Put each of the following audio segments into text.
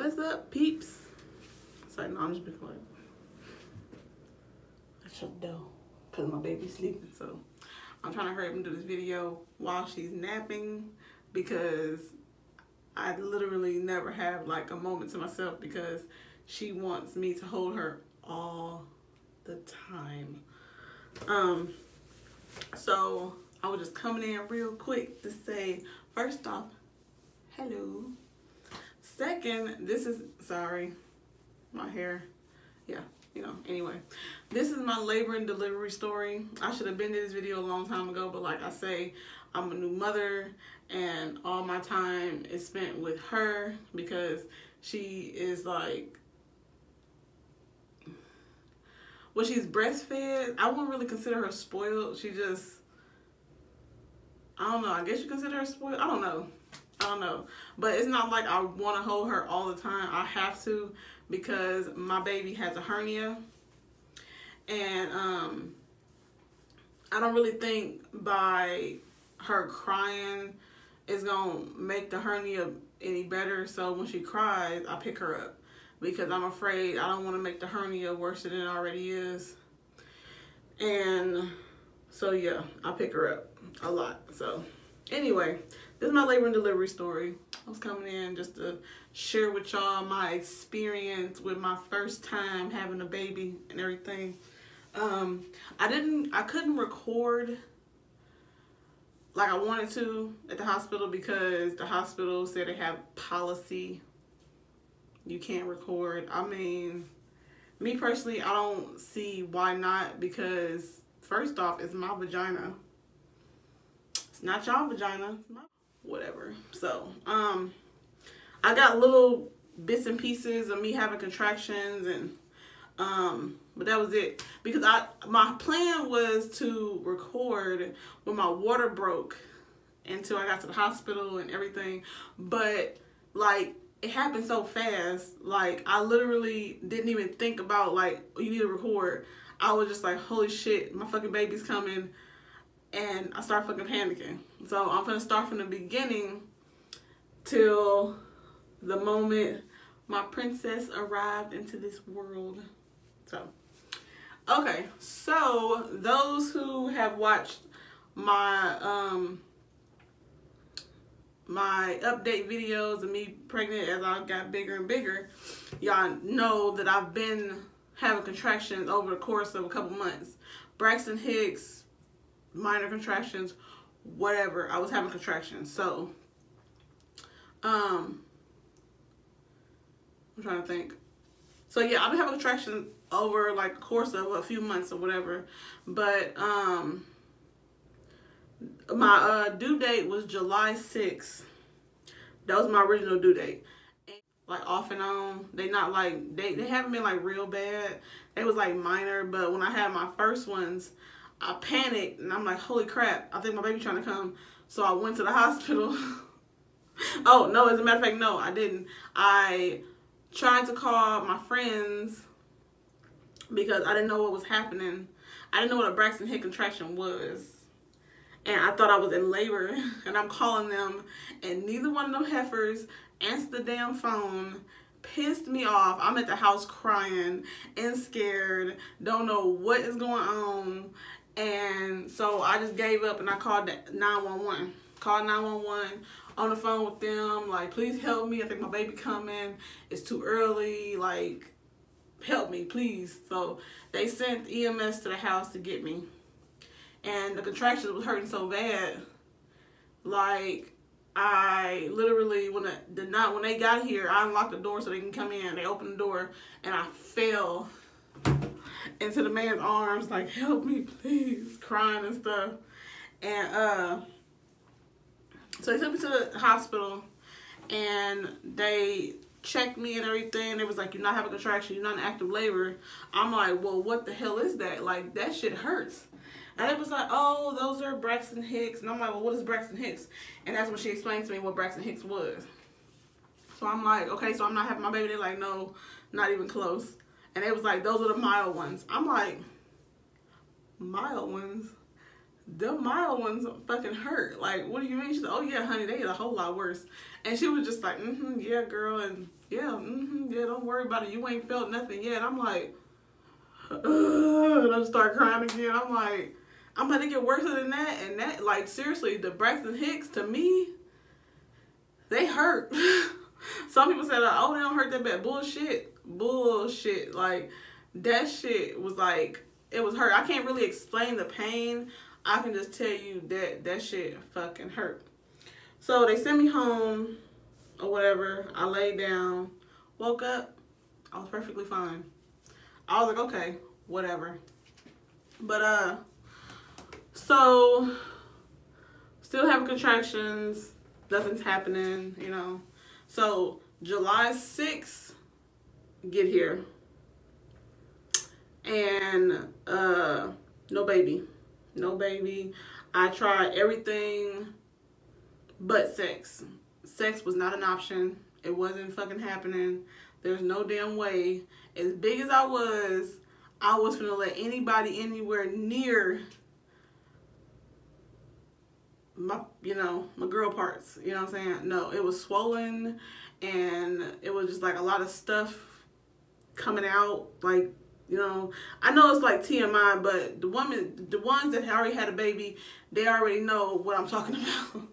What's up, peeps? It's like, no, I'm just being quiet. I shut the door because my baby's sleeping, so I'm trying to hurry up and do this video while she's napping because I literally never have like a moment to myself because she wants me to hold her all the time. So I was just coming in real quick to say, first off, hello. Second, this is, sorry, my hair, yeah, you know, anyway. This is my labor and delivery story. I should have been in this video a long time ago, but like I say, I'm a new mother and all my time is spent with her because she is like, well, she's breastfed. I wouldn't really consider her spoiled. She just, I don't know, I guess you consider her spoiled. I don't know. But it's not like I want to hold her all the time. I have to because my baby has a hernia. And I don't really think by her crying is going to make the hernia any better. So when she cries, I pick her up because I'm afraid I don't want to make the hernia worse than it already is. And so yeah, I pick her up a lot. So anyway, this is my labor and delivery story. I was coming in just to share with y'all my experience with my first time having a baby and everything. I couldn't record like I wanted to at the hospital because the hospital said they have policy. You can't record. I mean, me personally, I don't see why not because first off, it's my vagina. It's not y'all vagina. It's my whatever. So, I got little bits and pieces of me having contractions and, but that was it. Because my plan was to record when my water broke until I got to the hospital and everything. But, like, it happened so fast. Like, I literally didn't even think about, like, you need to record. I was just like, holy shit, my fucking baby's coming. And I start fucking panicking. So I'm gonna start from the beginning till the moment my princess arrived into this world. So, okay. So those who have watched my my update videos of me pregnant as I got bigger and bigger, y'all know that I've been having contractions over the course of a couple months. Braxton Hicks, minor contractions, whatever. I was having contractions. So, I'm trying to think. So yeah, I've been having contractions over like the course of a few months or whatever. But, my due date was July 6th. That was my original due date. And, like off and on. They not like, they haven't been like real bad. They was like minor. But when I had my first ones, I panicked and I'm like, holy crap, I think my baby's trying to come. So I went to the hospital. Oh, no, as a matter of fact, no, I didn't. I tried to call my friends because I didn't know what was happening. I didn't know what a Braxton Hicks contraction was. And I thought I was in labor. And I'm calling them and neither one of them heifers answered the damn phone. Pissed me off. I'm at the house crying and scared. Don't know what is going on. And so I just gave up and I called 911. Called 911 on the phone with them. Like, please help me. I think my baby coming. It's too early. Like, help me, please. So they sent EMS to the house to get me. And the contractions was hurting so bad. Like, I literally, when they got here, I unlocked the door so they can come in. They opened the door and I fell into the man's arms, like, help me, please, crying and stuff. And so they took me to the hospital and they checked me and everything. They was like, you're not having a contraction, you're not in active labor. I'm like, well, what the hell is that? Like, that shit hurts. And it was like, oh, those are Braxton Hicks. And I'm like, well, what is Braxton Hicks? And that's when she explained to me what Braxton Hicks was. So I'm like, okay, so I'm not having my baby. They're like, no, not even close. And it was like, those are the mild ones. I'm like, mild ones? the mild ones fucking hurt. Like, what do you mean? She's like, oh yeah, honey, they get a whole lot worse. And she was just like, yeah, girl, and yeah, yeah, don't worry about it. You ain't felt nothing yet. I'm like, and I just start crying again. I'm like, I'm about to get worse than that. And that, like, seriously, the Braxton Hicks, to me, they hurt. Some people said, oh, they don't hurt that bad. Bullshit. Like, that shit was like, it was hurt. I can't really explain the pain. I can just tell you that that shit fucking hurt. So they sent me home or whatever. I laid down, woke up. I was perfectly fine. I was like, okay, whatever. But, so still having contractions. Nothing's happening, you know. So July 6th, get here. And no baby. No baby. I tried everything but sex. Sex was not an option. It wasn't fucking happening. There's no damn way. As big as I was gonna let anybody anywhere near my, you know, my girl parts. You know what I'm saying? No, it was swollen, and it was just like a lot of stuff coming out. Like, you know, I know it's like TMI, but the ones that already had a baby, they already know what I'm talking about.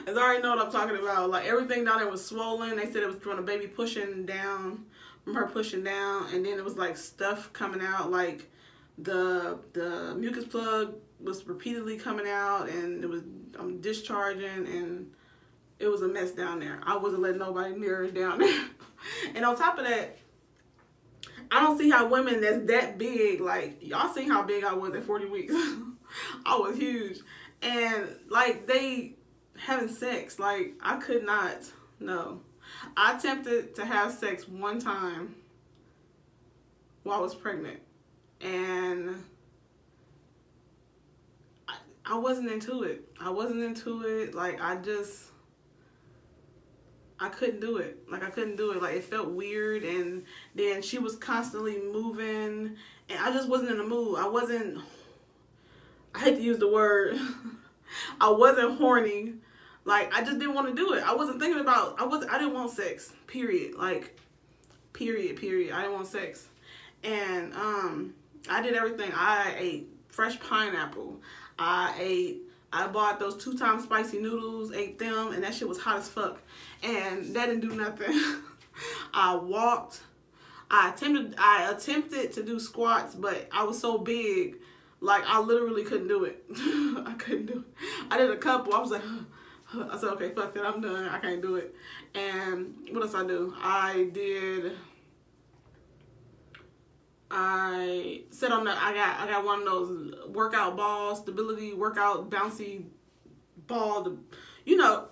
They already know what I'm talking about. Like, everything down there was swollen. They said it was from the baby pushing down, from her pushing down, and then it was like stuff coming out, like the mucus plug was repeatedly coming out, and it was discharging, and it was a mess down there. I wasn't letting nobody near it down there. And on top of that, I don't see how women that's that big, like, y'all seen how big I was at 40 weeks. I was huge. And like, they having sex, like, I could not, no. I attempted to have sex one time while I was pregnant, and I wasn't into it. I wasn't into it. Like, I couldn't do it. Like, I couldn't do it. Like, it felt weird, and then she was constantly moving, and I just wasn't in the mood. I hate to use the word, I wasn't horny. Like, I just didn't want to do it. I wasn't thinking about, I didn't want sex, period. Like, period. I didn't want sex. And I did everything. I ate fresh pineapple. I bought those 2-time spicy noodles, ate them, and that shit was hot as fuck. And that didn't do nothing. I walked. I attempted to do squats, but I was so big, like, I literally couldn't do it. I couldn't do it. I did a couple. I was like, I said, okay, fuck that, I'm done. I can't do it. And what else I do? I set on the, I got one of those workout balls, stability workout bouncy ball, you know,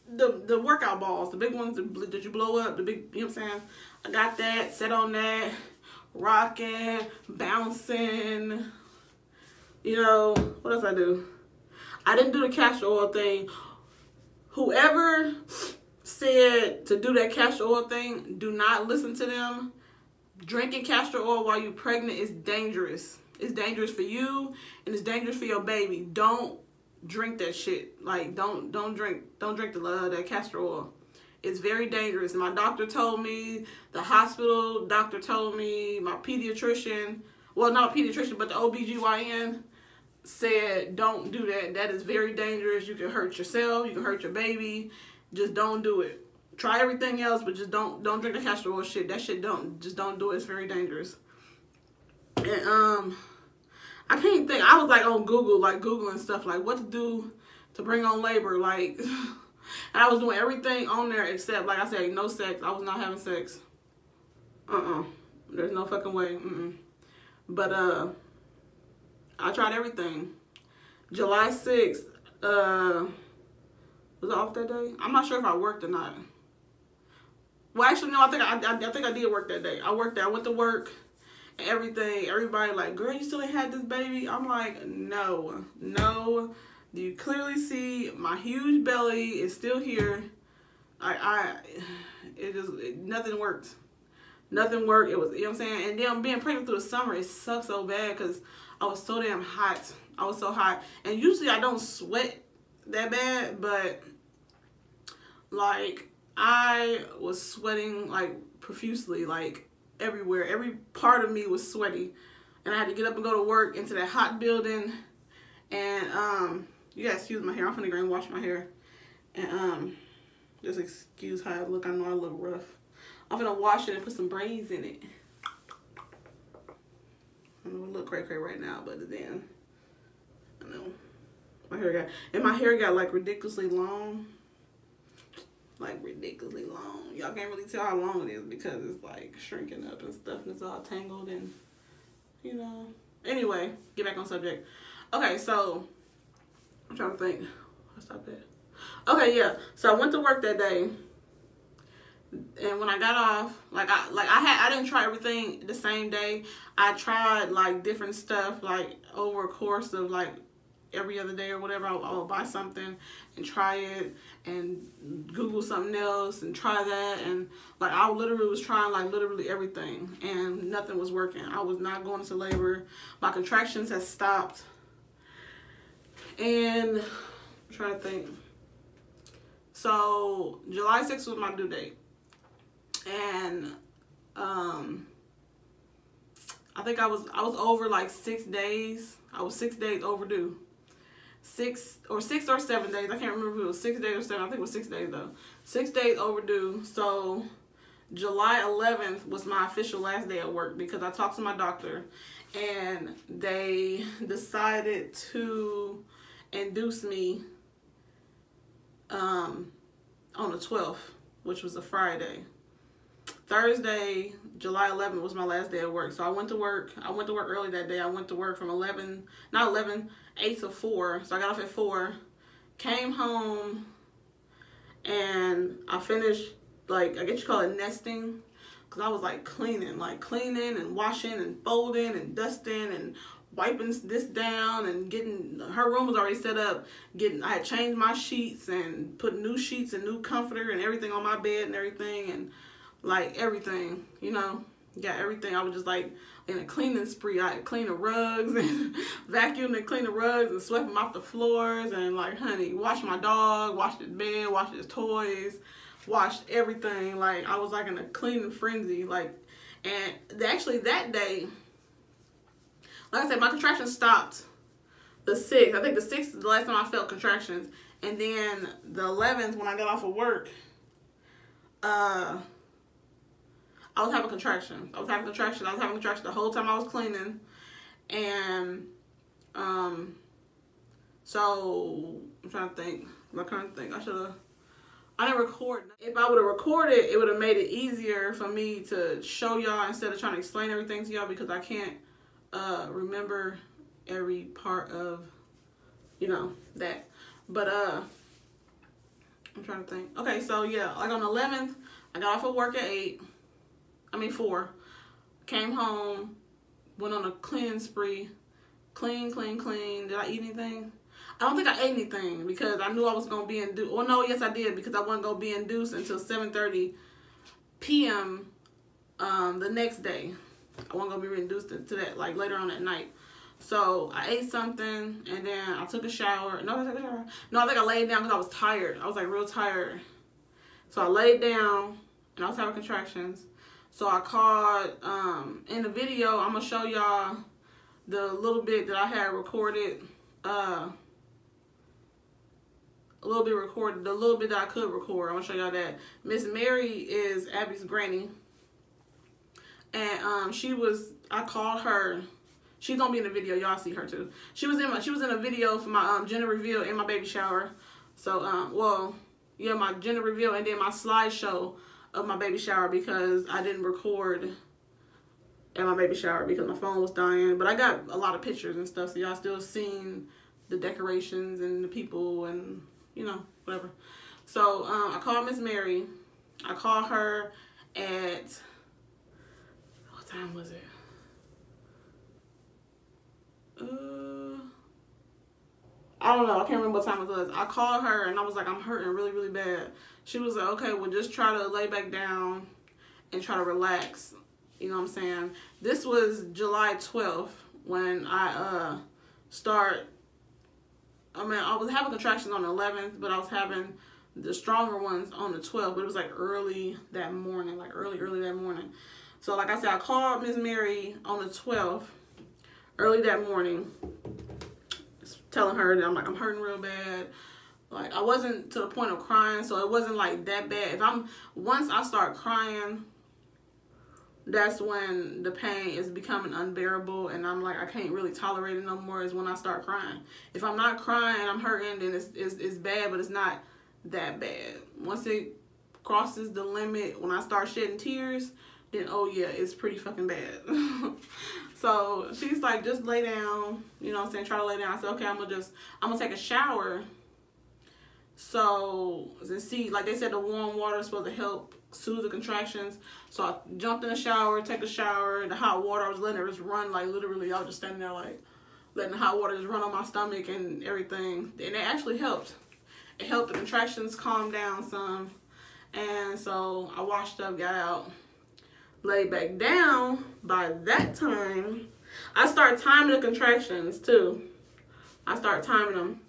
the workout balls, the big ones that you blow up, the big, you know what I'm saying? I got that, set on that, rocking, bouncing, you know, what else I do? I didn't do the castor oil thing. Whoever said to do that castor oil thing, do not listen to them. Drinking castor oil while you're pregnant is dangerous. It's dangerous for you, and it's dangerous for your baby. Don't drink that shit. Like, don't drink that castor oil. It's very dangerous. And my doctor told me, the hospital doctor told me, my pediatrician, well, not a pediatrician, but the OBGYN said, don't do that. That is very dangerous. You can hurt yourself. You can hurt your baby. Just don't do it. Try everything else, but just don't drink the castor oil shit. That shit just don't do it. It's very dangerous. And I can't think. I was like on Google, like Googling stuff, like what to do to bring on labor, like, and I was doing everything on there except, like I said, no sex. I was not having sex. There's no fucking way. But I tried everything. July 6th, was it off that day? I'm not sure if I worked or not. Well, actually, no, I think I did work that day. I worked there. I went to work and everything. Everybody like, girl, you still ain't had this baby? I'm like, no. You clearly see my huge belly is still here. Nothing worked. Nothing worked. It was, you know what I'm saying? And then being pregnant through the summer, it sucks so bad because I was so damn hot. I was so hot. And usually I don't sweat that bad, but like I was sweating like profusely, like everywhere. Every part of me was sweaty. And I had to get up and go to work into that hot building. And you guys excuse my hair. I'm finna go and wash my hair. And just excuse how I look. I know I look rough. I'm gonna wash it and put some braids in it. I know it look cray right now, but then I know my hair got like ridiculously long. Like ridiculously long. Y'all can't really tell how long it is because it's like shrinking up and stuff and it's all tangled and you know. Anyway, get back on subject. Okay, so I'm trying to think. I'll stop that. Okay, yeah. So I went to work that day. And when I got off, I didn't try everything the same day. I tried like different stuff like over a course of like every other day or whatever. I'll buy something and try it and Google something else and try that, and like I literally was trying like literally everything and nothing was working. I was not going into labor. My contractions had stopped. And I'm trying to think. So July 6th was my due date. And I think I was over like 6 days. I was 6 days overdue. 6 or 7 days. I can't remember if it was 6 days or 7. I think it was 6 days though. 6 days overdue. So July 11th was my official last day at work because I talked to my doctor and they decided to induce me on the 12th, which was a Friday. Thursday, July 11th was my last day at work. So I went to work. I went to work early that day. I went to work from 8 to 4. So I got off at 4, came home, and I finished, like, I guess you call it nesting. Because I was like cleaning and washing and folding and dusting and wiping this down and getting, her room was already set up. I had changed my sheets and put new sheets and new comforter and everything on my bed and everything, and like everything, you know, got everything. I was just like in a cleaning spree. I had cleaned the rugs and vacuumed and cleaned the rugs and swept them off the floors and like, honey, washed my dog, washed his bed, washed his toys, washed everything. Like I was like in a cleaning frenzy. Like, and actually that day, like I said, my contractions stopped the 6th. I think the 6th is the last time I felt contractions. And then the 11th, when I got off of work, I was having contractions. I was having contractions the whole time I was cleaning. And so I'm trying to think. I didn't record. If I would have recorded, it would have made it easier for me to show y'all instead of trying to explain everything to y'all, because I can't remember every part of, you know, that. But I'm trying to think. Okay, so yeah, like on the 11th, I got off of work at 4. Came home, went on a cleaning spree. Clean. Did I eat anything? I don't think I ate anything because I knew I was going to be induced. Well, no, yes, I did, because I wasn't going to be induced until 7:30 p.m. The next day. I wasn't going to be induced to that, like, later on at night. So I ate something, and then I took a shower. No, I took a shower. No, I think I laid down because I was tired. I was, like, real tired. So I laid down, and I was having contractions. So I called, in the video, I'm going to show y'all the little bit that I had recorded, the little bit that I could record. I'm going to show y'all that. Miss Mary is Abby's granny. And I called her. She's going to be in the video. Y'all see her too. She was in a video for my gender reveal and my baby shower. So, well, yeah, my gender reveal and then my slideshow of my baby shower, because I didn't record at my baby shower because my phone was dying. But I got a lot of pictures and stuff, so y'all still seen the decorations and the people and, you know, whatever. So I called Miss Mary. I called her at, what time was it? I don't know. I can't remember what time it was. I called her and I was like, I'm hurting really, really bad. She was like, okay, well, just try to lay back down and try to relax. You know what I'm saying? This was July 12th when I start, I mean, I was having contractions on the 11th, but I was having the stronger ones on the 12th. But it was like early that morning, like early that morning. So like I said, I called Miss Mary on the 12th, early that morning, telling her that I'm hurting real bad. Like, I wasn't to the point of crying, so it wasn't like that bad. Once I start crying, that's when the pain is becoming unbearable, and I'm like, I can't really tolerate it no more, is when I start crying. If I'm not crying and I'm hurting, then it's bad, but it's not that bad. Once it crosses the limit, when I start shedding tears, then oh yeah, it's pretty fucking bad. So she's like, just lay down, you know what I'm saying, try to lay down. I said, okay, I'm gonna take a shower. So, see, like they said, the warm water is supposed to help soothe the contractions. So I jumped in the shower, take a shower. The hot water, I was letting it just run, like literally, I was just standing there like letting the hot water just run on my stomach and everything. And it actually helped. It helped the contractions calm down some. And so I washed up, got out, laid back down. By that time, I started timing the contractions too. I started timing them.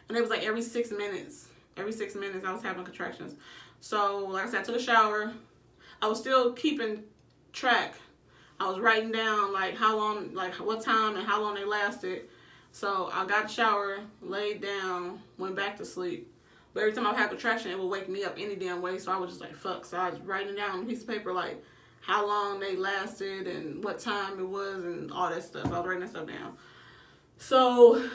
And it was like every 6 minutes. Every 6 minutes I was having contractions. So, like I said, I took a shower. I was still keeping track. I was writing down like how long, like what time and how long they lasted. So I got a shower, laid down, went back to sleep. But every time I had contraction, it would wake me up any damn way. So I was just like, fuck. So I was writing down on a piece of paper like how long they lasted and what time it was and all that stuff. I was writing that stuff down. So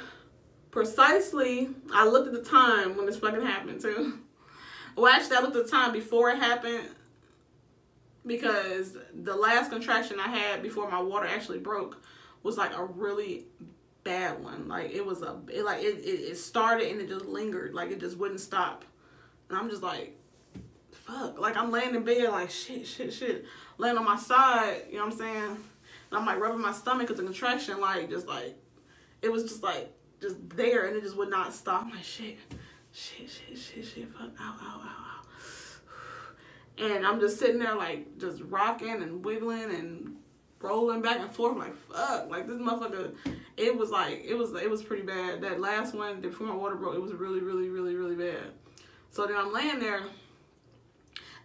precisely, I looked at the time when this fucking happened too. Well, actually, I looked at the time before it happened, because the last contraction I had before my water actually broke was like a really bad one. Like it started and it just lingered, like it just wouldn't stop. And I'm just like, fuck. Like I'm laying in bed like shit, laying on my side, you know what I'm saying? And I'm like rubbing my stomach because the contraction like it was just like just there, and it just would not stop. I'm like shit, fuck, ow. And I'm just sitting there like just rocking and wiggling and rolling back and forth like fuck, like this motherfucker. It was pretty bad. That last one before my water broke, it was really bad. So then I'm laying there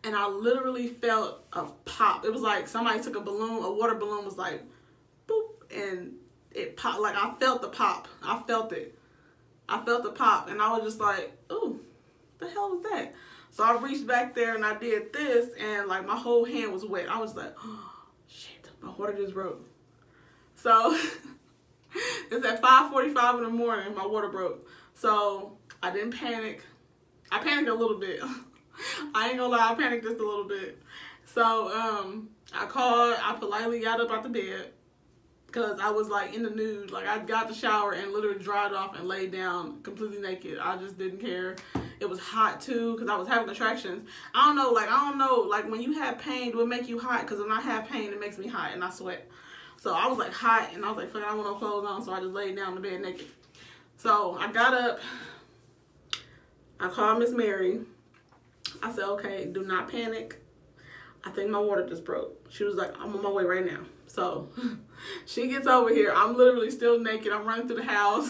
and I literally felt a pop. It was like somebody took a water balloon was like boop, and it popped. Like I felt the pop. I felt it. I felt the pop, and I was just like, ooh, the hell was that? So I reached back there and I did this, and like my whole hand was wet. I was like, oh shit, my water just broke. So it's at 5:45 in the morning, my water broke. So I didn't panic. I panicked a little bit. I ain't gonna lie, I panicked just a little bit. So I politely got up out the bed, because I was like in the nude. Like I got the shower and literally dried off and laid down completely naked. I just didn't care. It was hot too, because I was having contractions. I don't know, like when you have pain, do it make you hot? Because when I have pain, it makes me hot and I sweat. So I was like hot, and I was like, fuck, I don't want no clothes on, so I just laid down in the bed naked. So I got up, I called Miss Mary. I said, okay, do not panic. I think my water just broke. She was like, I'm on my way right now. So she gets over here. I'm literally still naked. I'm running through the house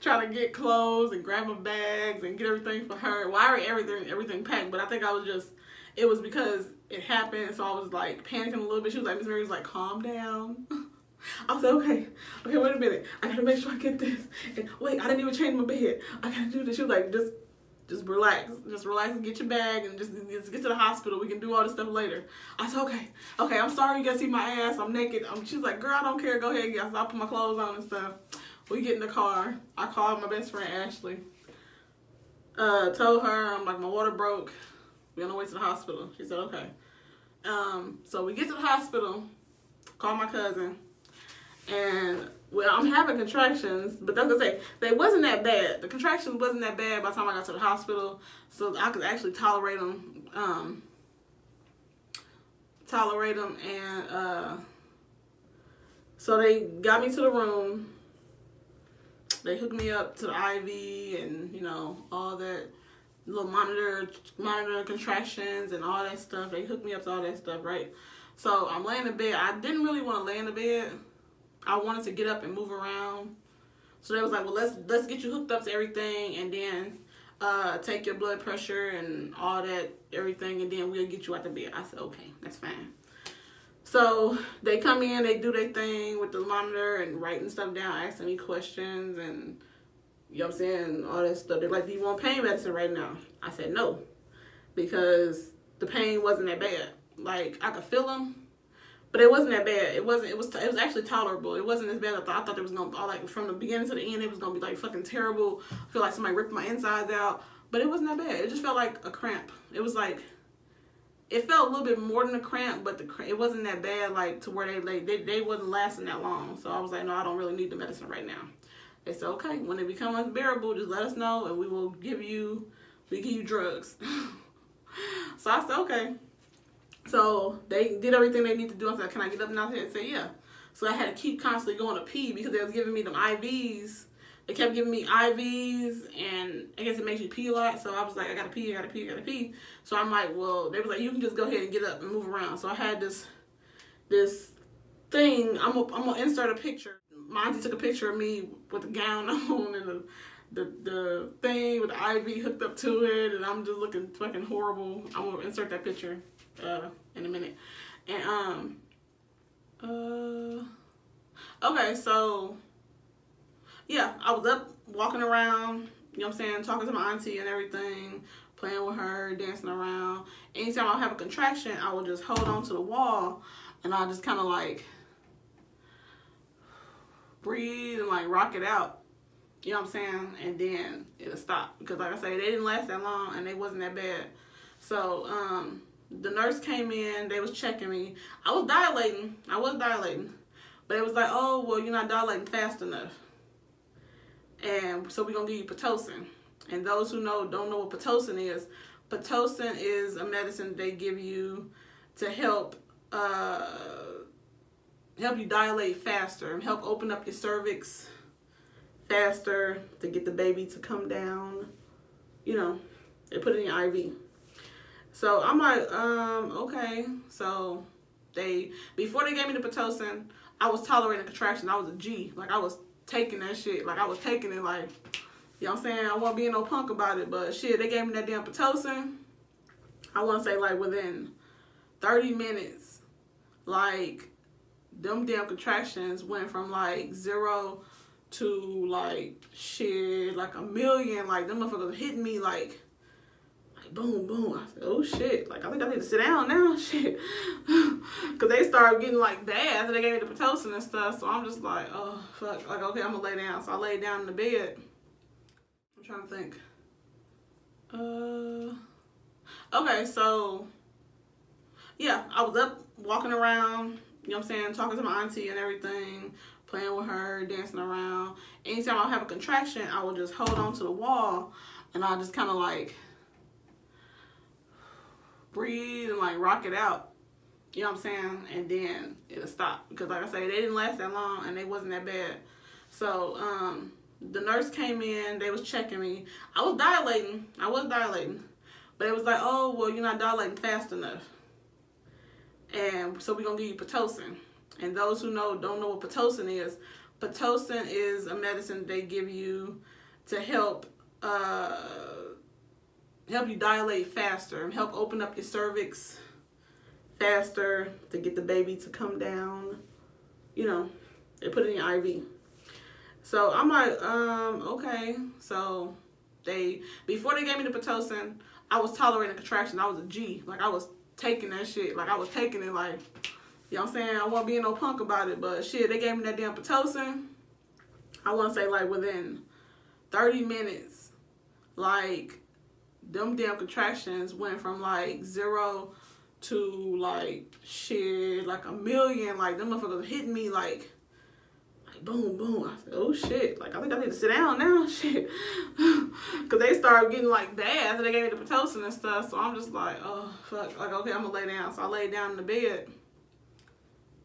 trying to get clothes and grab my bags and get everything for her. Well, I already everything packed, but I think it was because it happened, so I was like panicking a little bit. She was like, Miss Mary was like, calm down. I was like, okay, wait a minute. I gotta make sure I get this. And wait, I didn't even change my bed. I gotta do this. She was like, just relax. Just relax and get your bag and just get to the hospital. We can do all this stuff later. I said, okay, I'm sorry you guys see my ass. I'm naked. She's like, girl, I don't care. Go ahead. So I put my clothes on and stuff. We get in the car. I called my best friend, Ashley. Told her, I'm like, my water broke. We're on the way to the hospital. She said, okay. So we get to the hospital, call my cousin, and well, I'm having contractions, but that's what I say, they wasn't that bad. The contractions wasn't that bad by the time I got to the hospital, so I could actually tolerate them. And so they got me to the room. They hooked me up to the IV and, you know, all that little monitor contractions and all that stuff. They hooked me up to all that stuff, right? So I'm laying in bed. I didn't really want to lay in the bed. I wanted to get up and move around. So they was like, well, let's get you hooked up to everything, and then take your blood pressure and all that, everything, and then we'll get you out the bed. I said, okay, that's fine. So they come in, they do their thing with the monitor and writing stuff down, asking me questions, and you know what I'm saying, all that stuff. They're like, do you want pain medicine right now? I said no, because the pain wasn't that bad. Like, I could feel them, but it wasn't that bad. It was actually tolerable. It wasn't as bad as I thought. I thought it was gonna, like, from the beginning to the end, it was gonna be like fucking terrible. I feel like somebody ripped my insides out, but it wasn't that bad. It just felt like a cramp. It was like, it felt a little bit more than a cramp, but it wasn't that bad, like, to where they wasn't lasting that long. So I was like, no, I don't really need the medicine right now. They said, okay, when it becomes unbearable, just let us know, and we will give you drugs. So I said, okay. So they did everything they need to do. I said, can I get up now? They said, yeah. So I had to keep constantly going to pee because they was giving me them IVs. They kept giving me IVs, and I guess it makes you pee a lot. So I was like, I gotta pee, I gotta pee, I gotta pee. So I'm like, well, they was like, you can just go ahead and get up and move around. So I had this thing. I'm gonna insert a picture. My auntie took a picture of me with the gown on and the thing with the IV hooked up to it, and I'm just looking fucking horrible. I'm gonna insert that picture in a minute. And okay, so yeah, I was up walking around, you know what I'm saying, talking to my auntie and everything, playing with her, dancing around. Anytime I have a contraction, I would just hold on to the wall, and I'll just kind of like breathe and like rock it out, you know what I'm saying, and then it'll stop, because like I say, they didn't last that long and they wasn't that bad. So the nurse came in, they was checking me. I was dilating, but it was like, oh, well, you're not dilating fast enough, and so we're gonna give you Pitocin. And those who don't know what Pitocin is a medicine they give you to help you dilate faster and help open up your cervix faster to get the baby to come down. You know, they put it in your IV. So I'm like, okay. So before they gave me the Pitocin, I was tolerating contraction. I was a G. Like, I was taking that shit. Like, I was taking it like, you know what I'm saying? I wasn't being no punk about it, but shit, they gave me that damn Pitocin. I want to say, like, within 30 minutes, like, them damn contractions went from like 0 to like shit, like 1,000,000. Like, them motherfuckers hitting me like boom, boom. I said, oh shit, like, I think I need to sit down now, shit. Cause they started getting like bad after they gave me the Pitocin and stuff. So I'm just like, oh fuck, like, okay, I'm gonna lay down. So I laid down in the bed. I'm trying to think. Okay, so yeah, I was up walking around, you know what I'm saying, talking to my auntie and everything, playing with her, dancing around. Anytime I have a contraction, I will just hold on to the wall, and I'll just kind of like breathe and like rock it out, you know what I'm saying, and then it'll stop, because like I say, they didn't last that long and they wasn't that bad. So the nurse came in, they was checking me. I was dilating, but it was like, oh, well, you're not dilating fast enough, and so we're gonna give you Pitocin. And those who don't know what Pitocin is a medicine they give you to help you dilate faster and help open up your cervix faster to get the baby to come down. You know, they put it in your IV. So I'm like, okay. So before they gave me the Pitocin, I was tolerating contraction. I was a G. Like, I was taking that shit. Like, I was taking it like, you know what I'm saying? I wasn't being no punk about it, but shit, they gave me that damn Pitocin. I want to say, like, within 30 minutes, like, them damn contractions went from like 0 to like shit, like 1,000,000. Like, them motherfuckers hitting me like boom, boom. I said, oh shit, like, I think I need to sit down now, shit. Cause they started getting like bad after they gave me the Pitocin and stuff. So I'm just like, oh fuck, like, okay, I'm gonna lay down. So I laid down in the bed,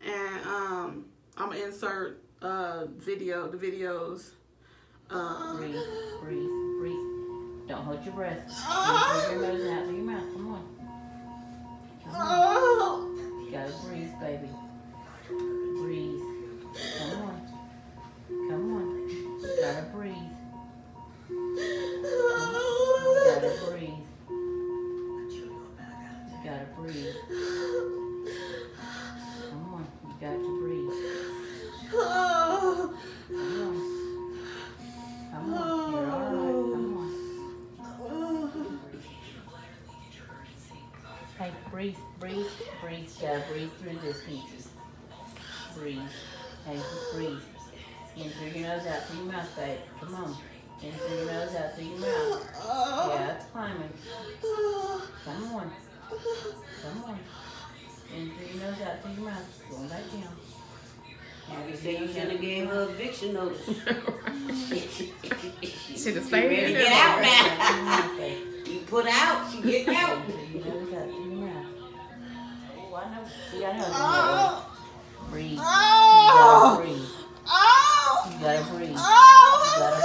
and I'm gonna insert the videos. Breathe, breathe, breathe. Don't hold your breath. Hold your nose out through your mouth. Come on. Come on. You gotta breathe, baby. Breathe. Come on. gotta breathe. Come on, you got to breathe. Come on. Come on, you're alright. Come on. Hey, breathe, breathe, breathe. You gotta breathe through this, pieces. Breathe. Hey, just breathe. In through your nose, out through your mouth, babe. Come on. In through your nose, out through your mouth. Yeah, it's climbing. Come on. Come on. In through your nose, out through your mouth. Going back down. You say you should have gave her eviction notice. Should have She ready to get out now. You put out, she get out. In through your nose, out through your mouth. Oh, I know. See, I know. Breathe. You gotta breathe. You gotta breathe. You gotta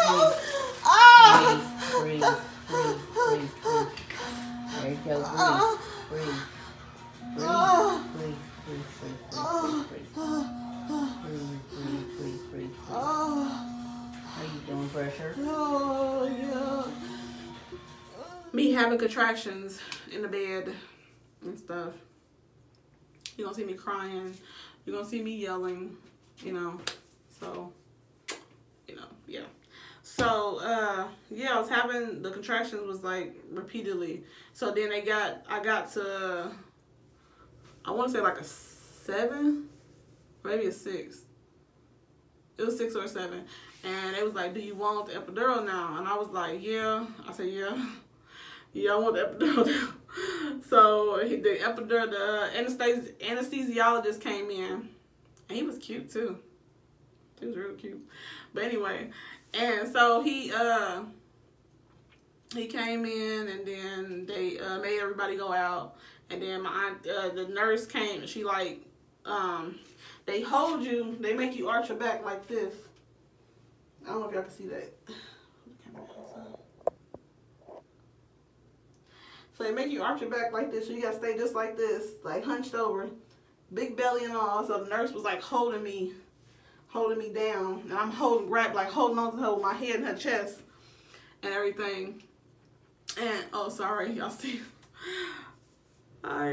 breathe. Breathe, breathe, breathe, breathe. There you go, breathe. Breathe. Breathe, breathe, breathe, breathe, breathe, breathe. How you doing, pressure? Me having contractions in the bed and stuff. You're gonna see me crying. You're gonna see me yelling, you know. So, you know, yeah. So, yeah, I was having the contractions was like repeatedly. So then I got to, I want to say like a 7, maybe a 6. It was 6 or 7. And it was like, do you want the epidural now? And I was like, yeah. I said, yeah. Yeah, I want the epidural now. So the epidural, the anesthesiologist came in. And he was cute too. He was real cute. But anyway, and so he came in, and then they made everybody go out, and then my aunt, the nurse came, and she like they hold you, they make you arch your back like this. I don't know if y'all can see that. So they make you arch your back like this, so you gotta stay just like this, like hunched over, big belly and all. So the nurse was like holding me down, and I'm holding on to her with my head in her chest and everything. And oh, sorry, y'all see, I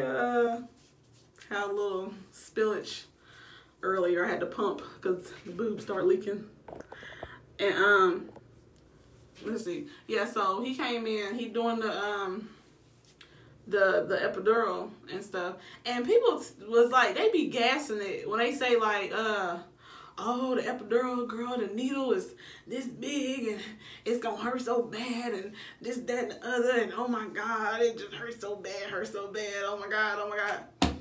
had a little spillage earlier. I had to pump because the boobs start leaking. And let's see, yeah. So he came in, he doing the epidural and stuff, and people was like, they be gassing it when they say like oh, the epidural, girl, the needle is this big and it's gonna hurt so bad and this, that, and the other, and oh my God, it just hurts so bad, oh my God, oh my God.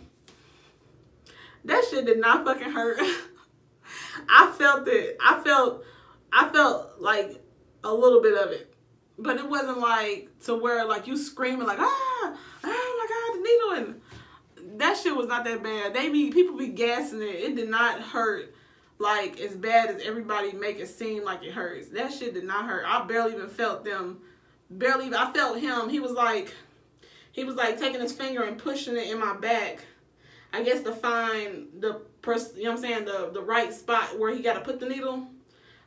That shit did not fucking hurt. I felt it. I felt like a little bit of it, but it wasn't like to where like you screaming like, oh my God, the needle, and that shit was not that bad. People be gassing it. It did not hurt like as bad as everybody make it seem like it hurts. That shit did not hurt. I barely even felt them. I felt him. He was like taking his finger and pushing it in my back, I guess to find you know what I'm saying, the right spot where he got to put the needle.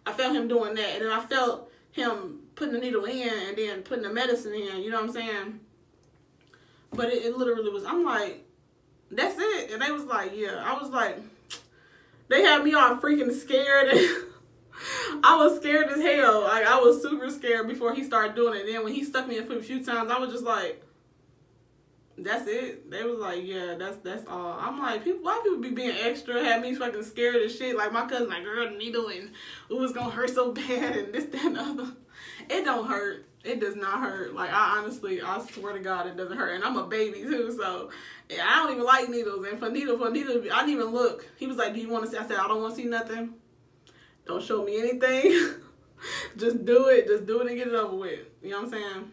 I felt him doing that, and then I felt him putting the needle in and then putting the medicine in, you know what I'm saying? But it literally was, I'm like, that's it. And they was like, yeah. I was like, they had me all freaking scared. I was scared as hell. Like, I was super scared before he started doing it. And then when he stuck me in a few times, I was just like, that's it. They was like, yeah, that's all. I'm like, why people be being extra? Had me fucking scared as shit. Like, my cousin like, girl, the needle, and it was gonna hurt so bad, and this, that, and the other. It don't hurt. It does not hurt. Like, I swear to God, it doesn't hurt. And I'm a baby too, so yeah, I don't even like needles. And for needle, I didn't even look. He was like, do you want to see? I said, I don't want to see nothing. Don't show me anything. Just do it. Just do it and get it over with. You know what I'm saying?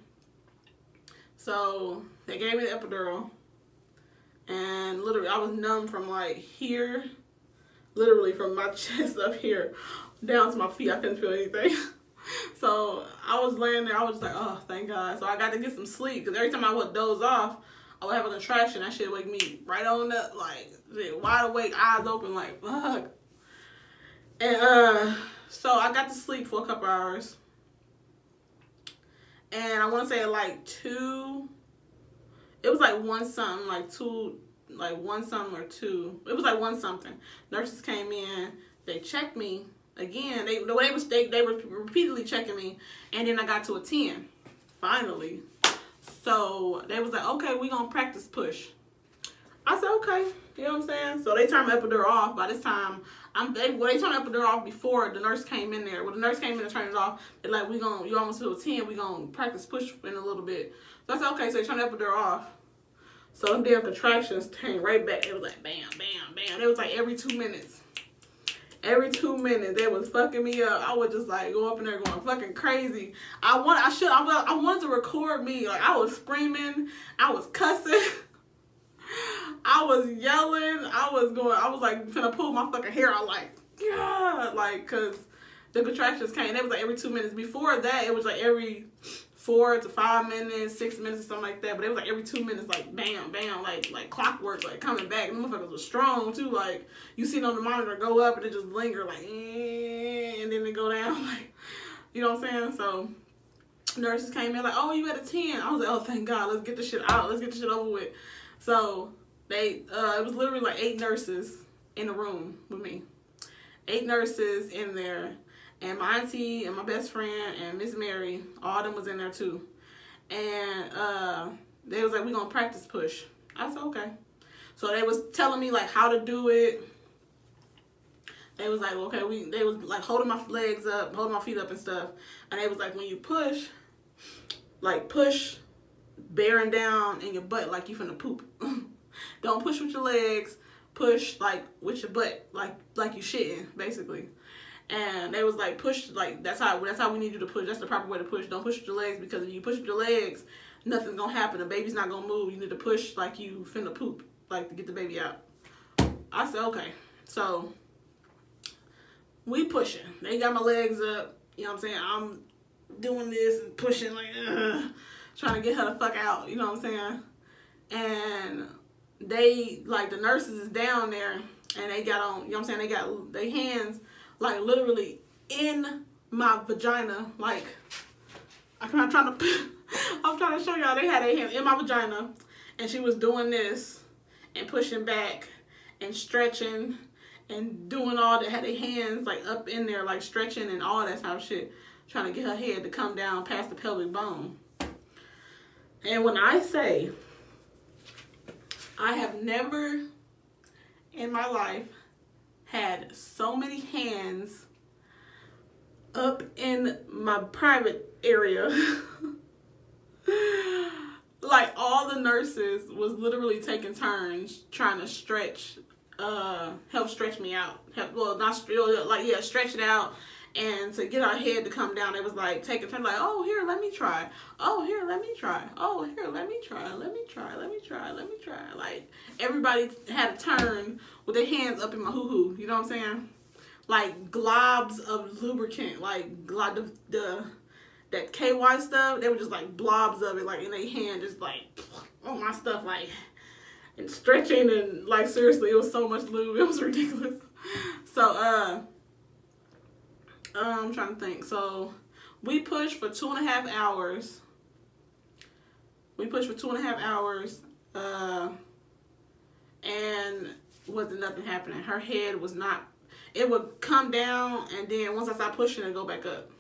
So they gave me the epidural, and literally I was numb from like here, literally from my chest up here down to my feet. I couldn't feel anything. So I was laying there. I was just like, oh, thank God. So I got to get some sleep, because every time I would doze off, I would have a contraction. That shit wake me right on up, like wide awake, eyes open, like fuck. And so I got to sleep for a couple hours. And I want to say like 2, It was like one something, like two, like one something or two. It was like one something. Nurses came in, they checked me again. They were repeatedly checking me, and then I got to a 10, finally. So they was like, okay, we gonna practice push. I said, okay, you know what I'm saying? So they turned my epidural off. By this time, they turned the epidural off before the nurse came in there. When the nurse came in and turned it off, they're like, you almost to a 10, we gonna practice push in a little bit. So I said, okay, so they turned the epidural off. So them damn contractions came right back. It was like bam, bam, bam. It was like every 2 minutes. Every 2 minutes, they was fucking me up. I would just like go up in there going fucking crazy. I wanted to record me. Like I was screaming, I was cussing, I was yelling, I was like finna pull my fucking hair out, like yeah, like cause the contractions came. It was like every 2 minutes. Before that, it was like every 4 to 5 minutes, 6 minutes, or something like that. But it was like every 2 minutes, like bam, bam, like clockwork, like coming back. And the motherfuckers was strong too. Like you see it on the monitor go up and it just linger, like and then it go down, like you know what I'm saying. So nurses came in like, oh, you at a 10. I was like, oh, thank God, let's get this shit out, let's get this shit over with. So they it was literally like 8 nurses in the room with me, 8 nurses in there. And my auntie and my best friend and Miss Mary, all of them was in there too. And they was like, we gonna practice push. I said, okay. So they was telling me like how to do it. They was like, okay, they was like holding my legs up, holding my feet up and stuff. And they was like, when you push, like push bearing down in your butt like you finna poop. Don't push with your legs, push like with your butt, like you shitting, basically. And they was like, push, like, that's how we need you to push. That's the proper way to push. Don't push with your legs, because if you push with your legs, nothing's gonna happen. The baby's not gonna move. You need to push like you finna poop, like to get the baby out. I said, okay. So we pushing. They got my legs up. You know what I'm saying? I'm doing this and pushing, like, trying to get her the fuck out. You know what I'm saying? And they, like, the nurses is down there, and they got on, you know what I'm saying? They got their hands, like, literally in my vagina. Like, I'm trying to show y'all. They had their hand in my vagina, and she was doing this and pushing back and stretching and doing all that. Had their hands like up in there, like stretching and all that type of shit, trying to get her head to come down past the pelvic bone. And when I say I have never in my life had so many hands up in my private area. Like, all the nurses was literally taking turns trying to stretch, help stretch me out. Stretch it out. And to get our head to come down, it was like taking turns, like, oh, here, let me try. Oh, here, let me try. Oh, here, let me try. Let me try. Let me try. Let me try. Like, everybody had a turn with their hands up in my hoo-hoo. You know what I'm saying? Like, globs of lubricant. Like, that KY stuff, they were just like blobs of it, like in their hand, just like on my stuff, like, and stretching, and like, seriously, it was so much lube, it was ridiculous. So I'm trying to think. So we pushed for 2.5 hours. And wasn't nothing happening. Her head was not, it would come down, and then once I stopped pushing, it'd go back up.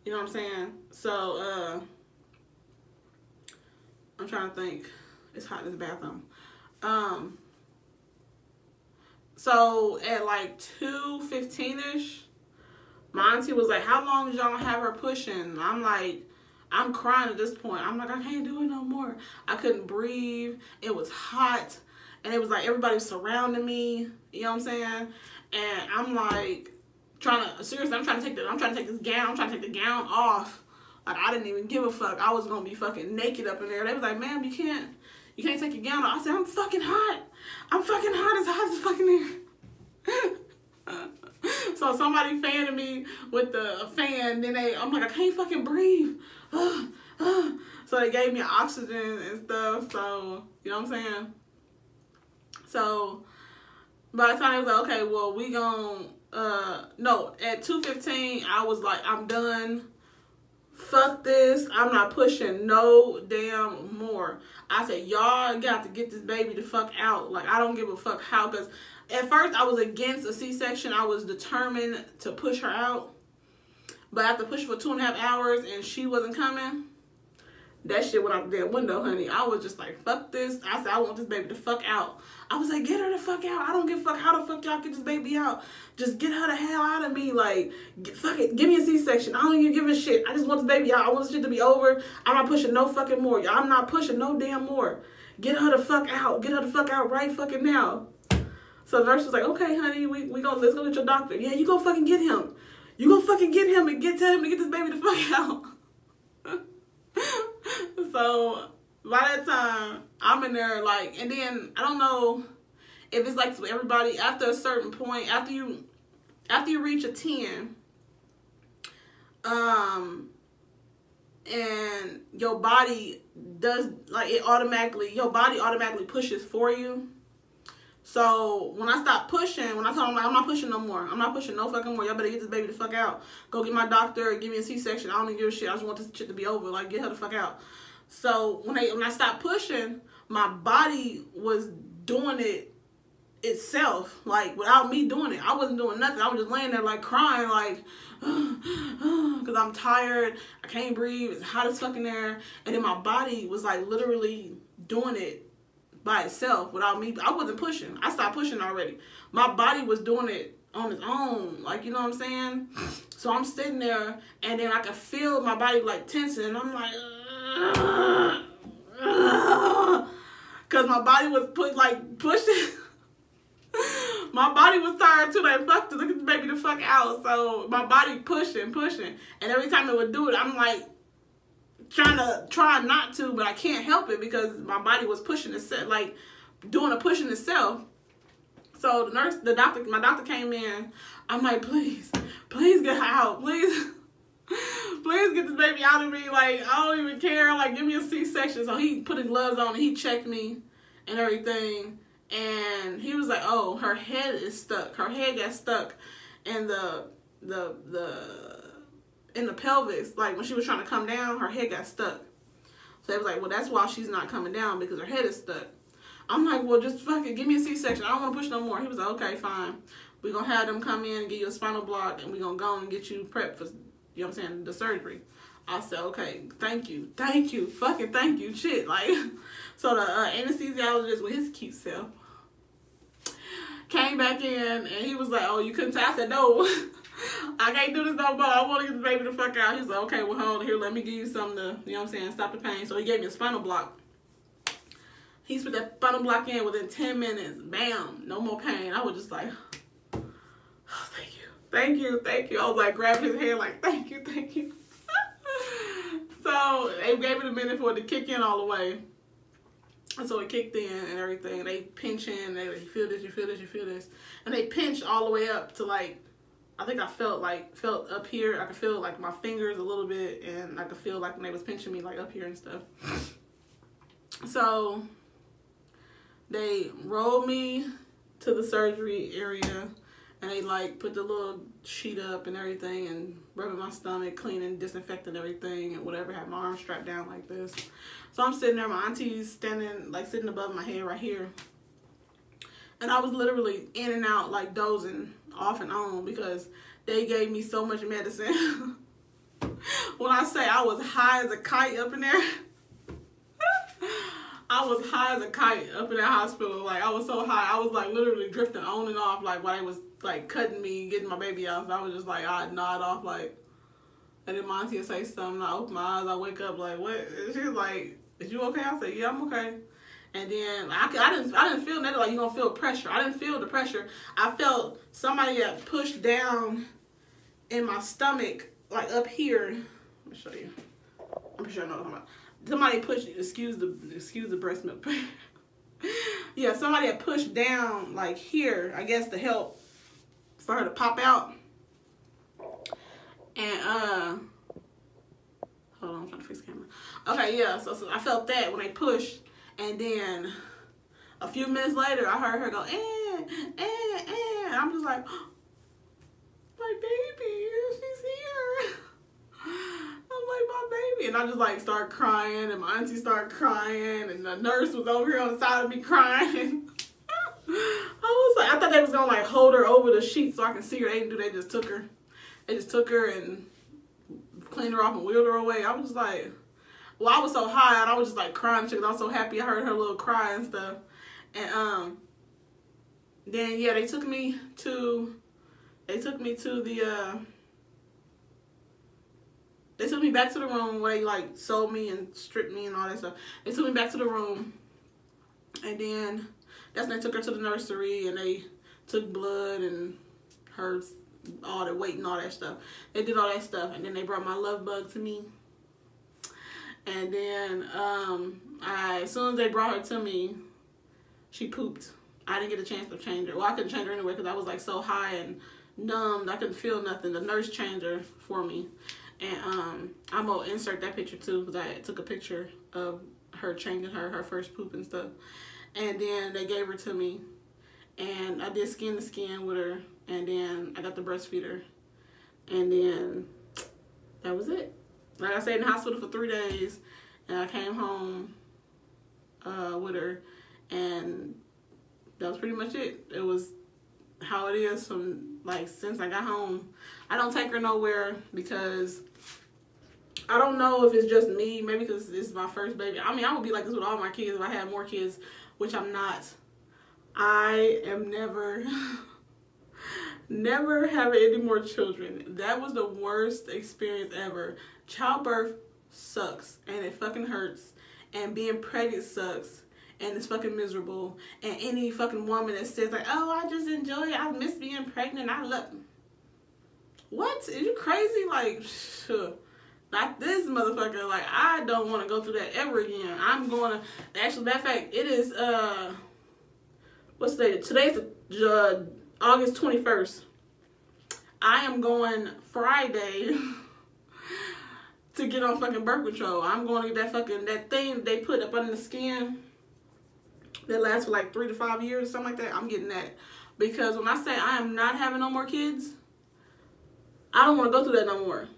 You know what I'm saying? So, I'm trying to think. It's hot in this bathroom. So at like 2:15ish, my auntie was like, how long did y'all have her pushing? I'm like, I'm crying at this point. I'm like, I can't do it no more. I couldn't breathe. It was hot. And it was like everybody was surrounding me. You know what I'm saying? And I'm like, seriously, I'm trying to take this gown. I'm trying to take the gown off. Like, I didn't even give a fuck. I was gonna be fucking naked up in there. They was like, ma'am, you can't take your gown off. I said, I'm fucking hot. I'm fucking hot. It's hot as fucking air. So somebody fanning me with the fan. Then I'm like, I can't fucking breathe. So they gave me oxygen and stuff. So, you know what I'm saying? So by the time it was like, okay, well, we gon' no, at 2:15, I was like, I'm done. fuck this. I'm not pushing no damn more. I said, y'all got to get this baby the fuck out. Like, I don't give a fuck how, because at first I was against a C-section. I was determined to push her out. But after pushing for 2.5 hours and she wasn't coming, that shit went out the damn window, honey. I was just like, fuck this. I said, I want this baby the fuck out. I was like, get her the fuck out. I don't give a fuck how the fuck y'all get this baby out. Just get her the hell out of me. Like, fuck it. Give me a C-section. I don't even give a shit. I just want this baby out. I want this shit to be over. I'm not pushing no fucking more. I'm not pushing no damn more. Get her the fuck out. Get her the fuck out right fucking now. So the nurse was like, okay, honey, let's go get your doctor. Yeah, you go fucking get him. You go fucking get him and tell him to get this baby the fuck out. So by that time, I'm in there like, and then I don't know if it's like for everybody. After a certain point, after you reach a 10, and your body does like your body automatically pushes for you. So when I stopped pushing, when I told them like, I'm not pushing no more. I'm not pushing no fucking more. Y'all better get this baby the fuck out. Go get my doctor. Give me a C-section. I don't even give a shit. I just want this shit to be over. Like, get her the fuck out. So when I stopped pushing, my body was doing it itself. Like, without me doing it. I wasn't doing nothing. I was just laying there like crying like, because I'm tired. I can't breathe. It's hot as fuck in there. And then my body was like literally doing it by itself without me. I wasn't pushing. I stopped pushing already. My body was doing it on its own. Like, you know what I'm saying? So I'm sitting there and then I could feel my body like tensing and I'm like, because my body was pushing. My body was tired too. Like, fuck this, look at this baby the fuck out. So my body pushing. And every time it would do it, I'm like, try not to, but I can't help it because my body was pushing itself, like doing a pushing itself. So my doctor came in. I'm like, please get her out, please get this baby out of me. Like, I don't even care. Like, give me a C-section. So he put his gloves on and he checked me and everything. And he was like, oh, her head is stuck. Her head got stuck in in the pelvis. Like, when she was trying to come down, her head got stuck. So they was like, well, that's why she's not coming down, because her head is stuck. I'm like, well, just fucking give me a C-section. I don't want to push no more. He was like, okay, fine. We're going to have them come in and give you a spinal block, and we're going to go and get you prepped for, you know what I'm saying, the surgery. I said, okay, thank you, fucking thank you, shit. Like, so the anesthesiologist with his cute self came back in, and he was like, oh, you couldn't tell? I said, no. I can't do this no more. I want to get the baby the fuck out. He's like, okay, well, hold on here. Let me give you something to, you know what I'm saying, stop the pain. So he gave me a spinal block. He put that spinal block in within 10 minutes. Bam. No more pain. I was just like, oh, thank you. I was like, grabbing his hand like, thank you. So they gave it a minute for it to kick in all the way. And so it kicked in and everything. They pinch in. They like, you feel this. And they pinched all the way up to like, I think I felt up here. I could feel like my fingers a little bit, and I could feel like when they was pinching me like up here and stuff. So they rolled me to the surgery area, and they like put the little sheet up and everything, and rubbing my stomach, cleaning, disinfecting everything, and whatever. Had my arm strapped down like this. So I'm sitting there. My auntie's standing like sitting above my head right here, and I was literally in and out like dozing off and on because they gave me so much medicine. When I say I was high as a kite up in there, I was high as a kite up in that hospital. Like, I was so high, I was like literally drifting on and off, like while they was like cutting me, getting my baby out. So I was just like, I'd nod off like, and then my auntie would say something, I open my eyes, I wake up like, what? And she was like, is you okay? I said, yeah, I'm okay. And then I didn't feel nothing like you gonna feel pressure. I didn't feel the pressure. I felt somebody that pushed down in my stomach, like up here. Let me show you. I'm pretty sure I know what I'm talking about. Somebody pushed, excuse the breast milk. Yeah, somebody had pushed down like here, I guess, to help for her to pop out. And hold on, I'm trying to fix the camera. Okay, yeah, so I felt that when they pushed. And then a few minutes later, I heard her go, and I'm just like, my baby, she's here. I'm like, my baby. And I just like started crying, and my auntie started crying, and the nurse was over here on the side of me crying. I thought they was gonna like hold her over the sheet so I can see her. They didn't do. They just took her. They just took her and cleaned her off and wheeled her away. I was just like, well, I was so high and I was just like crying because I was so happy. I heard her little cry and stuff. And then yeah, they took me to the they took me back to the room where they like sewed me and stripped me and all that stuff. They took me back to the room, and then that's when they took her to the nursery and they took blood and her all the weight and all that stuff. They did all that stuff, and then they brought my love bug to me. And then as soon as they brought her to me, she pooped. I didn't get a chance to change her. Well, I couldn't change her anyway because I was like so high and numbed. I couldn't feel nothing. The nurse changed her for me. And I'm gonna insert that picture too because I took a picture of her changing her first poop and stuff. And then they gave her to me, and I did skin to skin with her, and then I got the breastfeeder, and then that was it. Like I stayed in the hospital for 3 days, and I came home with her, and that was pretty much it. It was how it is from like since I got home. I don't take her nowhere because I don't know if it's just me, maybe because this is my first baby. I mean, I would be like this with all my kids if I had more kids, which I'm not. I am never having any more children. That was the worst experience ever. Childbirth sucks and it fucking hurts, and being pregnant sucks and it's fucking miserable. And any fucking woman that says like, oh, I just enjoy it, I miss being pregnant, I love. What? Are you crazy? Like, not this motherfucker. Like, I don't want to go through that ever again. I'm going to, actually, matter of fact, it is, what's the date? Today's August 21st. I am going Friday to get on fucking birth control. I'm going to get that thing they put up under the skin that lasts for like 3 to 5 years or something like that. I'm getting that. Because when I say I am not having no more kids, I don't want to go through that no more.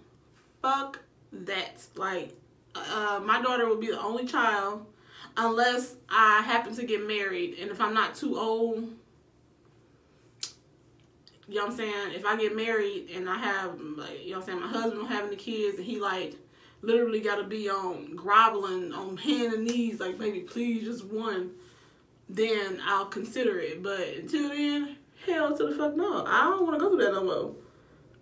Fuck that. Like, my daughter will be the only child unless I happen to get married. And if I'm not too old, you know what I'm saying? If I get married and I have, like, you know what I'm saying, my husband don't have any kids and he, like, literally got to be on groveling on hand and knees, like, baby, please, just one, then I'll consider it. But until then, hell to the fuck no. I don't want to go through that no more.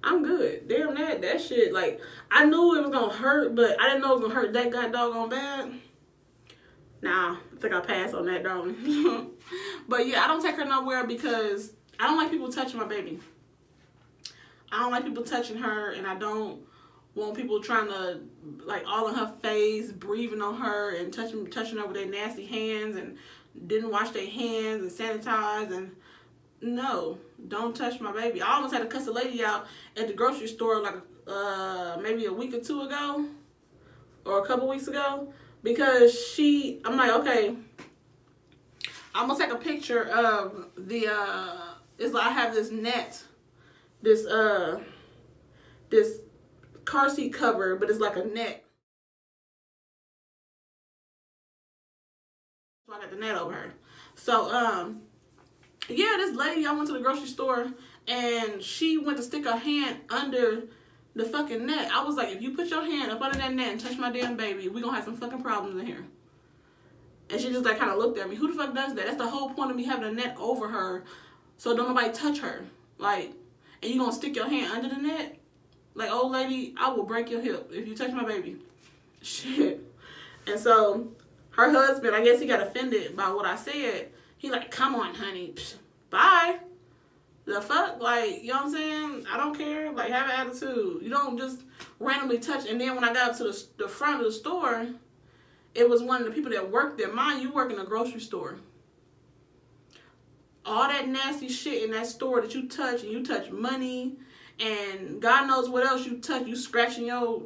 I'm good. Damn that shit, like, I knew it was going to hurt, but I didn't know it was going to hurt that god doggone bad. Nah, I think I passed on that, darling. But yeah, I don't take her nowhere because I don't like people touching my baby. I don't like people touching her, and I don't want people trying to, like, all in her face, breathing on her, and touching her with their nasty hands, and didn't wash their hands and sanitize, and no, don't touch my baby. I almost had to cuss a lady out at the grocery store like maybe a week or two ago, or a couple weeks ago, because I'm like, okay, I'm gonna take a picture of the it's like I have this net, this car seat cover, but it's like a net. So I got the net over her. So yeah, this lady, I went to the grocery store and she went to stick her hand under the fucking net. I was like, if you put your hand up under that net and touch my damn baby, we gonna have some fucking problems in here. And she just like kind of looked at me. Who the fuck does that? That's the whole point of me having a net over her, so don't nobody touch her. Like, and you gonna stick your hand under the net? Like, old lady, I will break your hip if you touch my baby. Shit. And so her husband, I guess he got offended by what I said. He like, come on, honey. Psh, bye. The fuck? Like, you know what I'm saying? I don't care. Like, have an attitude. You don't just randomly touch. And then when I got up to the front of the store, it was one of the people that worked there. Mind you, work in a grocery store. All that nasty shit in that store that you touch, and you touch money, and God knows what else you touch. You scratching your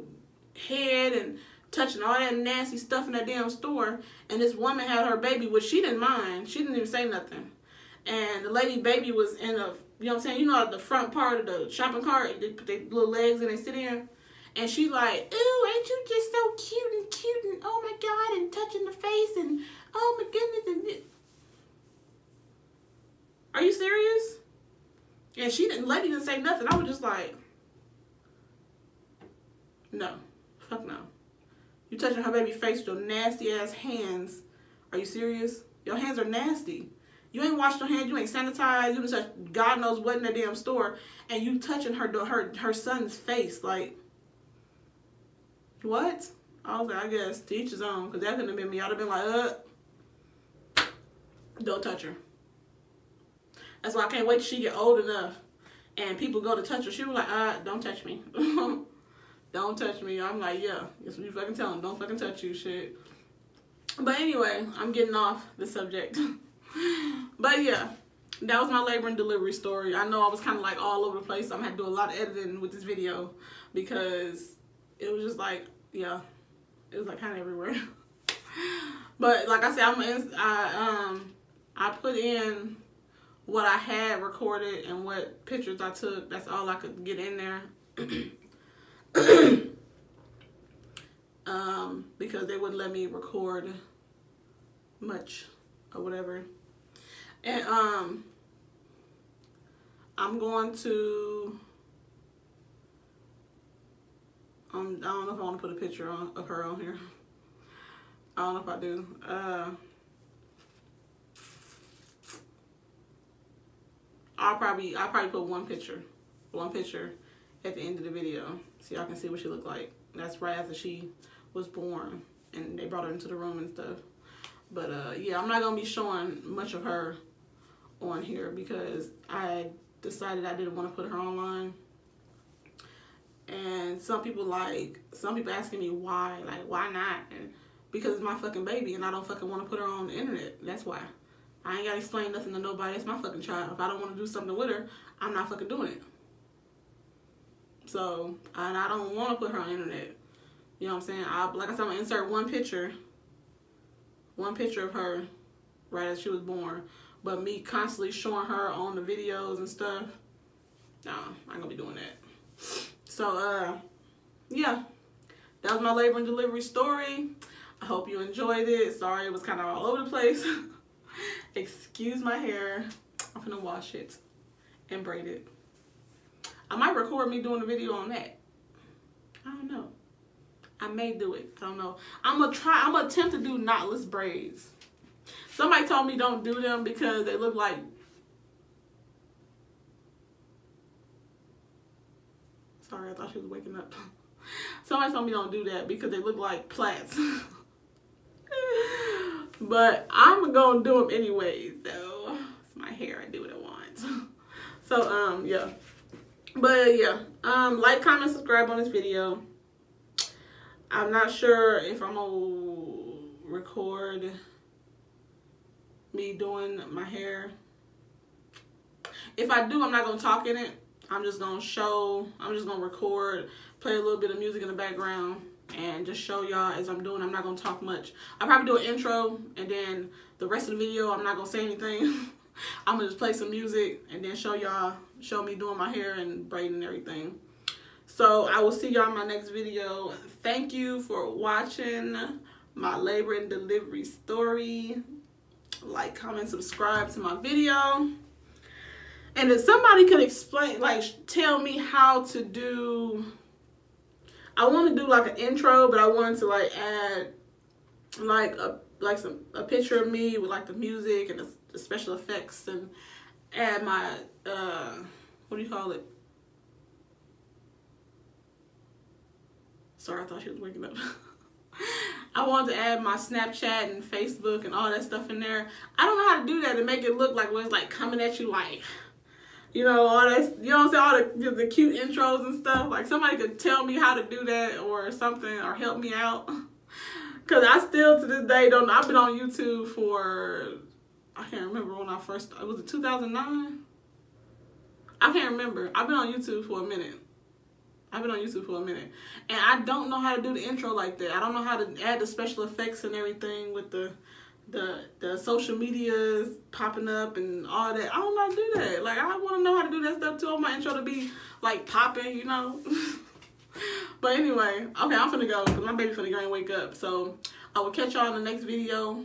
head and touching all that nasty stuff in that damn store. And this woman had her baby, which she didn't mind. She didn't even say nothing. And the lady baby was in a, you know what I'm saying, you know, the front part of the shopping cart, they put their little legs and they sit in. And she like, ooh, ain't you just so cute and oh my God, and touching the face and oh my goodness. And are you serious? And lady didn't say nothing. I was just like, no, fuck no. You touching her baby face with your nasty ass hands. Are you serious? Your hands are nasty. You ain't washed your hands, you ain't sanitized, you done touched God knows what in that damn store, and you touching her son's face. Like, what? I was like, I guess, to each his own, because that couldn't have been me. I'd have been like, don't touch her. That's why I can't wait till she get old enough and people go to touch her. She was like, don't touch me. Don't touch me. I'm like, yeah, that's what you fucking tell them. Don't fucking touch you, shit. But anyway, I'm getting off the subject. But yeah, that was my labor and delivery story. I know I was kind of like all over the place. So I'm going to have to do a lot of editing with this video because it was just like, yeah, it was like kind of everywhere. But like I said, I put in what I had recorded and what pictures I took. That's all I could get in there. Because they wouldn't let me record much or whatever. And I'm going to I don't know if I want to put a picture of her on here. I don't know if I do. I'll probably put one picture at the end of the video so y'all can see what she looked like. That's right after she was born and they brought her into the room and stuff. But yeah, I'm not gonna be showing much of her on here because I decided I didn't want to put her online. And some people asking me why, like, why not? And because it's my fucking baby and I don't fucking want to put her on the internet. That's why. I ain't gotta explain nothing to nobody. It's my fucking child. If I don't want to do something with her, I'm not fucking doing it. So, and I don't want to put her on the internet. You know what I'm saying? Like I said, I'm gonna insert one picture of her right as she was born. But me constantly showing her on the videos and stuff, nah, I ain't gonna be doing that. So, yeah, that was my labor and delivery story. I hope you enjoyed it. Sorry, it was kind of all over the place. Excuse my hair. I'm gonna wash it and braid it. I might record me doing a video on that. I don't know. I may do it. I don't know. I'm gonna attempt to do knotless braids. Somebody told me don't do them because they look like, sorry, I thought she was waking up. Somebody told me don't do that because they look like plaits. But I'm gonna do them anyway, though. It's my hair, I do what I want. So, yeah. But yeah, like, comment, subscribe on this video. I'm not sure if I'm gonna record me doing my hair. If I do, I'm not gonna talk in it. I'm just gonna record, play a little bit of music in the background, and just show y'all as I'm doing. I'm not gonna talk much. I'll probably do an intro, and then the rest of the video, I'm not gonna say anything. I'm gonna just play some music, and then show me doing my hair and braiding and everything. So I will see y'all in my next video. Thank you for watching my labor and delivery story. Like, comment, subscribe to my video. And if somebody could explain, like, tell me how to do, I want to do like an intro, but I wanted to like add like a picture of me with like the music and the special effects, and add my what do you call it? Sorry, I thought she was waking up. I wanted to add my Snapchat and Facebook and all that stuff in there. I don't know how to do that to make it look like when it's like coming at you, like, you know, all that, you know what I'm saying, all the cute intros and stuff. Like, somebody could tell me how to do that or something, or help me out. Because I still, to this day, don't know. I've been on YouTube for, I can't remember when I first, was it 2009? I can't remember. I've been on YouTube for a minute. And I don't know how to do the intro like that. I don't know how to add the special effects and everything with the social medias popping up and all that. I don't know how to do that. Like, I want to know how to do that stuff too. I want my intro to be like popping, you know. But anyway, okay, I'm finna go because my baby finna go and wake up. So I will catch y'all in the next video.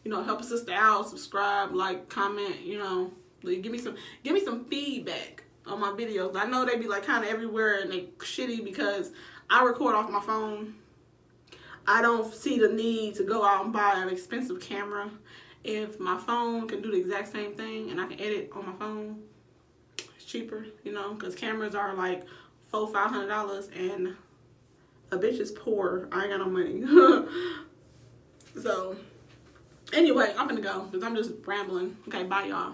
You know, help a sister out, subscribe, like, comment, you know, like, give me some feedback on my videos. I know they be like kind of everywhere and they shitty because I record off my phone. I don't see the need to go out and buy an expensive camera. If my phone can do the exact same thing and I can edit on my phone, it's cheaper, you know, because cameras are like $400-500 and a bitch is poor. I ain't got no money. So anyway, I'm gonna go because I'm just rambling. Okay, bye y'all.